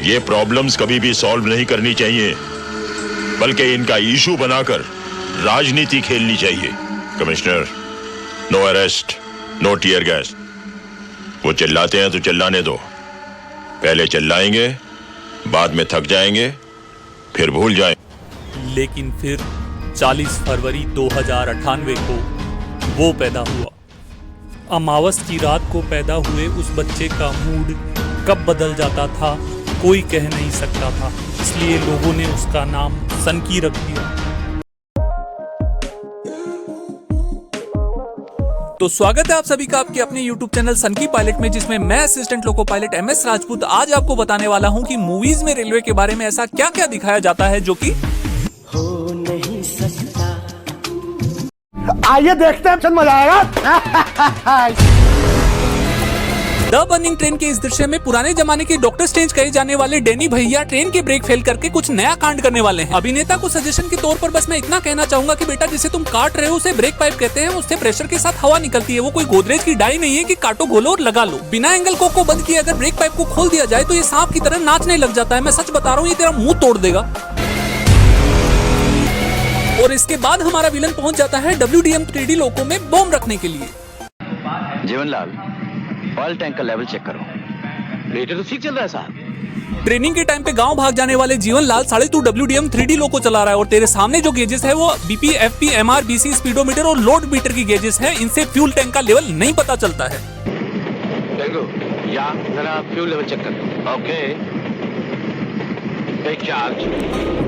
ये प्रॉब्लम्स कभी भी सॉल्व नहीं करनी चाहिए, बल्कि इनका इशू बनाकर राजनीति खेलनी चाहिए। Commissioner, no arrest, no tear gas. वो चिल्लाते हैं तो चिल्लाने दो। पहले चिल्लाएंगे, बाद में थक जाएंगे, फिर भूल जाएंगे। लेकिन फिर 40 फरवरी 2098 को वो पैदा हुआ। अमावस की रात को पैदा हुए उस बच्चे का मूड कब बदल जाता था कोई कह नहीं सकता था, इसलिए लोगों ने उसका नाम सनकी रख दिया। तो स्वागत है आप सभी का आपके अपने YouTube चैनल सनकी पायलट में, जिसमें मैं assistant loco pilot MS Rajput आज आपको बताने वाला हूं कि मूवीज में रेलवे के बारे में ऐसा क्या क्या दिखाया जाता है जो कि हो नहीं सकता। आइए देखते हैं, मजा आएगा। द बर्निंग ट्रेन के इस दृश्य में पुराने जमाने के डॉक्टर स्ट्रेंज कहे जाने वाले डैनी भैया ट्रेन के ब्रेक फेल करके कुछ नया कांड करने वाले हैं। अभिनेता को सजेशन के तौर पर बस मैं इतना कहना चाहूंगा कि बेटा जिसे तुम काट रहे हो उसे ब्रेक पाइप कहते हैं, उससे प्रेशर के साथ हवा निकलती है। वो कोई गोदरेज की डाई नहीं है कि काटो घोलो और लगा लो। बिना एंगल को बंद किए अगर ब्रेक पाइप को खोल दिया जाए तो ये सांप की तरह नाचने लग जाता है। मैं सच बता रहा हूँ, ये तेरा मुंह तोड़ देगा। और इसके बाद हमारा विलन पहुंच जाता है WDM 3D लोको में बॉम्ब रखने के लिए। जीवनलाल, ऑयल टैंक का लेवल चेक करो। रेडिएटर तो ठीक चल रहा है साहब। ट्रेनिंग के टाइम पे गांव भाग जाने वाले जीवनलाल 2.5 WDM 3D लोको चला रहा है और तेरे सामने जो गेजेस है वो BP, FP, MR, BC, speedometer और लोड मीटर की गेजेस है। इनसे फ्यूल टैंक का लेवल नहीं पता चलता है। या जरा फ्यूल लेवल चेक कर। Okay, take charge.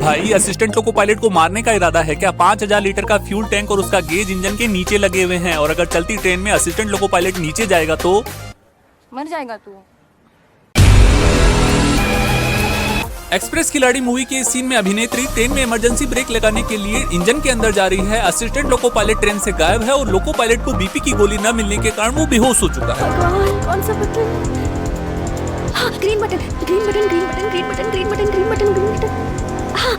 भाई असिस्टेंट लोको पायलट को मारने का इरादा है क्या? 5000 लीटर का फ्यूल टैंक और उसका गेज इंजन के नीचे लगे हुए हैं, और अगर चलती ट्रेन में असिस्टेंट लोको पायलट नीचे जाएगा तो मर जाएगा तू। एक्सप्रेस खिलाड़ी मूवी के इस सीन में अभिनेत्री ट्रेन में इमरजेंसी ब्रेक लगाने के लिए इंजन के अंदर जा रही है। असिस्टेंट लोको पायलट ट्रेन से गायब है और लोको पायलट को BP की गोली न मिलने के कारण वो बेहोश हो चुका है। कौन सा बटन? हाँ, green button, green button, green button, green button, green button, green button, green button. हाँ,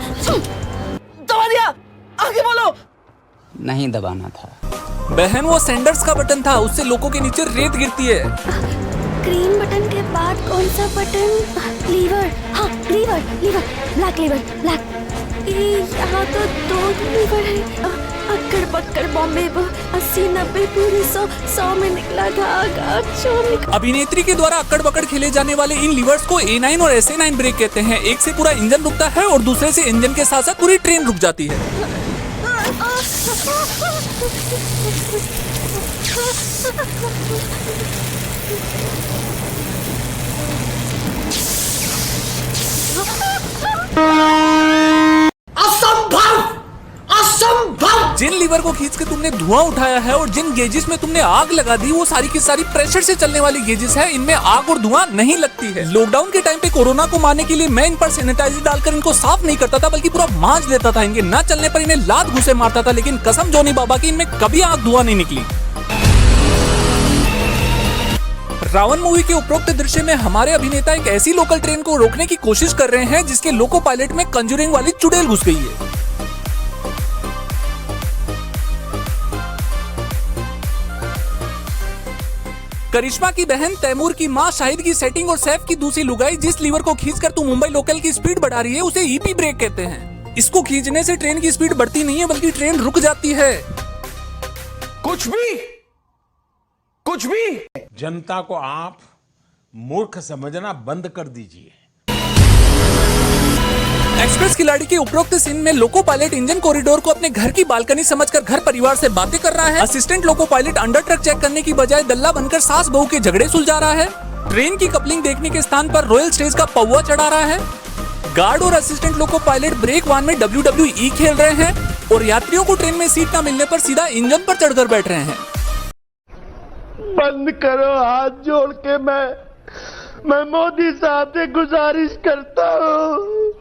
दबा दिया, आगे बोलो। नहीं दबाना था। बहन वो सेंडर्स का बटन था, उससे लोको के नीचे रेत गिरती है। ग्रीन बटन के बाद कौन सा बटन? लीवर। हाँ, lever, lever, black lever, black. यहाँ तो 2 लीवर है। अक्कड़ बक्कड़ बॉम्बे 80 90 पूरी 100 में निकला धागा। अभिनेत्री के द्वारा अक्कड़ बक्कड़ खेले जाने वाले इन लीवर्स को A9 और SA9 ब्रेक कहते हैं। एक से पूरा इंजन रुकता है और दूसरे से इंजन के साथ साथ पूरी ट्रेन रुक जाती है। जिन लीवर को खींच के तुमने धुआं उठाया है और जिन गेजेस में तुमने आग लगा दी वो सारी की सारी प्रेशर से चलने वाली गेजेस है। इनमें आग और धुआं नहीं लगती है। लॉकडाउन के टाइम पे कोरोना को मारने के लिए मैं इन पर सैनिटाइजर डालकर इनको साफ नहीं करता था, बल्कि पूरा मांझ देता था। इनके न चलने पर इन्हें लात घुसे मारता था, लेकिन कसम जोनी बाबा की इनमें कभी आग धुआं नहीं निकली। रावण मूवी के उपरोक्त दृश्य में हमारे अभिनेता एक ऐसी लोकल ट्रेन को रोकने की कोशिश कर रहे हैं जिसके लोको पायलट में कंजूरिंग वाली चुड़ैल घुस गई है। करिश्मा की बहन तैमूर की मां शाहिद की सेटिंग और सैफ की दूसरी लुगाई जिस लीवर को खींचकर तू मुंबई लोकल की स्पीड बढ़ा रही है उसे EP ब्रेक कहते हैं। इसको खींचने से ट्रेन की स्पीड बढ़ती नहीं है बल्कि ट्रेन रुक जाती है। कुछ भी जनता को आप मूर्ख समझना बंद कर दीजिए। एक्सप्रेस खिलाड़ी के उपरोक्त सीन में लोको पायलट इंजन कॉरिडोर को अपने घर की बालकनी समझकर घर परिवार से बातें कर रहा है। Assistant loco pilot under truck check करने की बजाय दल्ला बनकर सास बहू के झगड़े सुलझा रहा है। ट्रेन की कपलिंग देखने के स्थान पर रॉयल स्टेज का पौवा चढ़ा रहा है। गार्ड और असिस्टेंट लोको पायलट ब्रेक वान में WWE खेल रहे हैं और यात्रियों को ट्रेन में सीट न मिलने पर सीधा इंजन पर चढ़कर बैठ रहे हैं। बंद करो, हाथ जोड़ के मैं मोदी साहब से गुजारिश करता हूँ।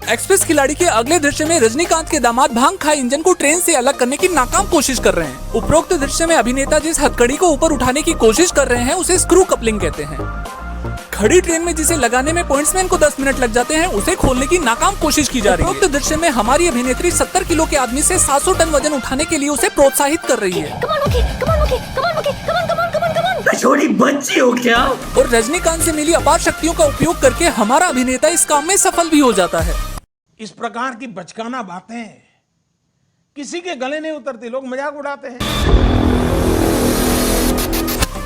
एक्सप्रेस खिलाड़ी के अगले दृश्य में रजनीकांत के दामाद भांग खाए इंजन को ट्रेन से अलग करने की नाकाम कोशिश कर रहे हैं। उपरोक्त दृश्य में अभिनेता जिस हथकड़ी को ऊपर उठाने की कोशिश कर रहे हैं उसे स्क्रू कपलिंग कहते हैं। खड़ी ट्रेन में जिसे लगाने में पॉइंट्समैन को 10 मिनट लग जाते हैं उसे खोलने की नाकाम कोशिश की जा रही है। उपरोक्त दृश्य में हमारी अभिनेत्री 70 किलो के आदमी से 700 टन वजन उठाने के लिए उसे प्रोत्साहित कर रही है। छोटी बच्ची हो क्या? और रजनीकांत से मिली अपार शक्तियों का उपयोग करके हमारा अभिनेता इस काम में सफल भी हो जाता है। इस प्रकार की बचकाना बातें किसी के गले नहीं उतरती, लोग मजाक उड़ाते हैं।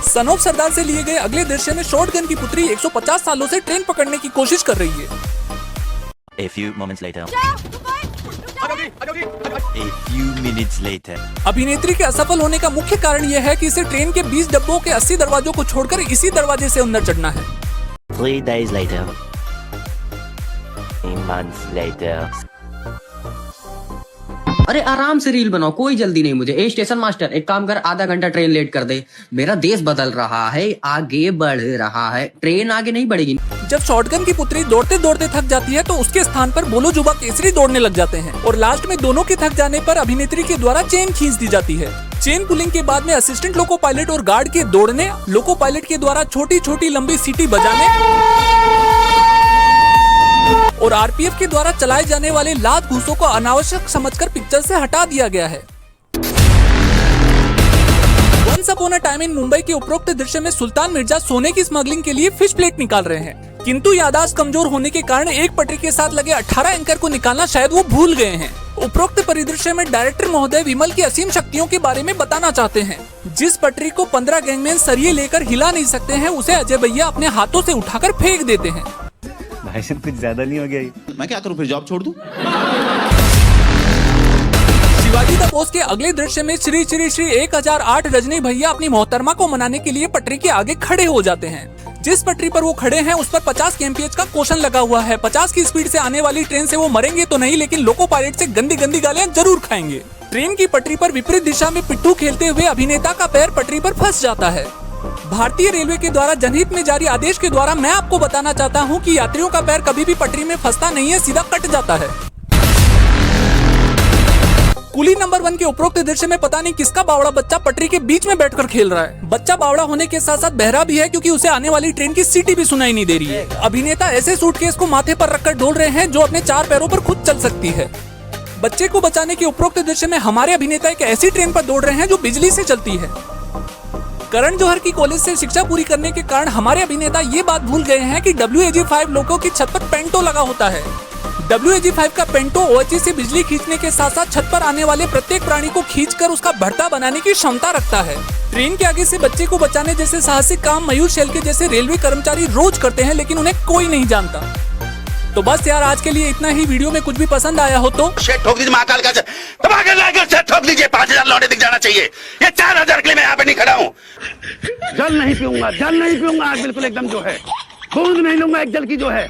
सन ऑफ सरदार से लिए गए अगले दृश्य में शॉटगन की पुत्री 150 सालों से ट्रेन पकड़ने की कोशिश कर रही है। A few moments later. A few minutes later. अभिनेत्री के असफल होने का मुख्य कारण यह है कि इसे ट्रेन के 20 डब्बों के 80 दरवाजों को छोड़कर इसी दरवाजे से अंदर चढ़ना है। 3 days later. 3 months later. अरे आराम से रील बनाओ, कोई जल्दी नहीं मुझे। ए स्टेशन मास्टर, एक काम कर, आधा घंटा ट्रेन लेट कर दे। मेरा देश बदल रहा है, आगे बढ़ रहा है, ट्रेन आगे नहीं बढ़ेगी। जब शॉटगन की पुत्री दौड़ते दौड़ते थक जाती है तो उसके स्थान पर बोलो जुबा केसरी दौड़ने लग जाते हैं और लास्ट में दोनों के थक जाने पर अभिनेत्री के द्वारा चेन खींच दी जाती है। चेन पुलिंग के बाद में असिस्टेंट लोको पायलट और गार्ड के दौड़ने, लोको पायलट के द्वारा छोटी छोटी लंबी सीटी बजाने और आरपीएफ के द्वारा चलाए जाने वाले लात घूसों को अनावश्यक समझकर पिक्चर से हटा दिया गया है। Once upon a time in Mumbai के उपरोक्त दृश्य में सुल्तान मिर्जा सोने की स्मगलिंग के लिए फिश प्लेट निकाल रहे हैं, किंतु याददाश्त कमजोर होने के कारण एक पटरी के साथ लगे 18 एंकर को निकालना शायद वो भूल गए हैं। उपरोक्त परिदृश्य में डायरेक्टर महोदय विमल की असीम शक्तियों के बारे में बताना चाहते हैं। जिस पटरी को 15 गैंगमैन सरिये लेकर हिला नहीं सकते हैं, उसे अजय भैया अपने हाथों से उठाकर फेंक देते हैं। भाई साहब कुछ ज्यादा नहीं हो गया ये? मैं क्या करूं, फिर जॉब छोड़ दूं? शिवाजी द बोस के अगले दृश्य में श्री श्री श्री 1008 रजनी भैया अपनी मोहतरमा को मनाने के लिए पटरी के आगे खड़े हो जाते हैं। जिस पटरी पर वो खड़े हैं उस पर 50 kmph का क्वेश्चन लगा हुआ है। 50 की स्पीड से आने वाली ट्रेन से वो मरेंगे तो नहीं, लेकिन लोको पायलट से गंदी गंदी गालियां जरूर खाएंगे। ट्रेन की पटरी पर विपरीत दिशा में पिट्ठू खेलते हुए अभिनेता का पैर पटरी पर फंस जाता है। भारतीय रेलवे के द्वारा जनहित में जारी आदेश के द्वारा मैं आपको बताना चाहता हूं कि यात्रियों का पैर कभी भी पटरी में फंसता नहीं है, सीधा कट जाता है। कुली नंबर 1 के उपरोक्त दृश्य में पता नहीं किसका बावड़ा बच्चा पटरी के बीच में बैठकर खेल रहा है। बच्चा बावड़ा होने के साथ साथ बहरा भी है, क्योंकि उसे आने वाली ट्रेन की सीटी भी सुनाई नहीं दे रही है। अभिनेता ऐसे सूटकेस को माथे पर रखकर डोल रहे हैं जो अपने 4 पैरों पर खुद चल सकती है। बच्चे को बचाने के उपरोक्त दृश्य में हमारे अभिनेता एक ऐसी ट्रेन पर दौड़ रहे हैं जो बिजली से चलती है। करण जौहर की कॉलेज से शिक्षा पूरी करने के कारण हमारे अभिनेता ये बात भूल गए हैं कि WAG-5 लोगों की छत पर पेंटो लगा होता है। WAG-5 का पेंटो OHE से बिजली खींचने के साथ साथ छत पर आने वाले प्रत्येक प्राणी को खींचकर उसका भरता बनाने की क्षमता रखता है। ट्रेन के आगे से बच्चे को बचाने जैसे साहसिक काम मयूर शेल के जैसे रेलवे कर्मचारी रोज करते हैं, लेकिन उन्हें कोई नहीं जानता। तो बस यार, आज के लिए इतना ही। वीडियो में कुछ भी पसंद आया हो तो ठोक दीजिए, महाकाल का ठोक दीजिए। 5000 लौटे दिख जाना चाहिए। ये 4000 के लिए मैं यहाँ पे नहीं खड़ा हूँ। जल नहीं पीऊंगा, जल नहीं पीऊंगा आज, बिल्कुल एकदम जो है, बूंद नहीं लूंगा एक जल की जो है।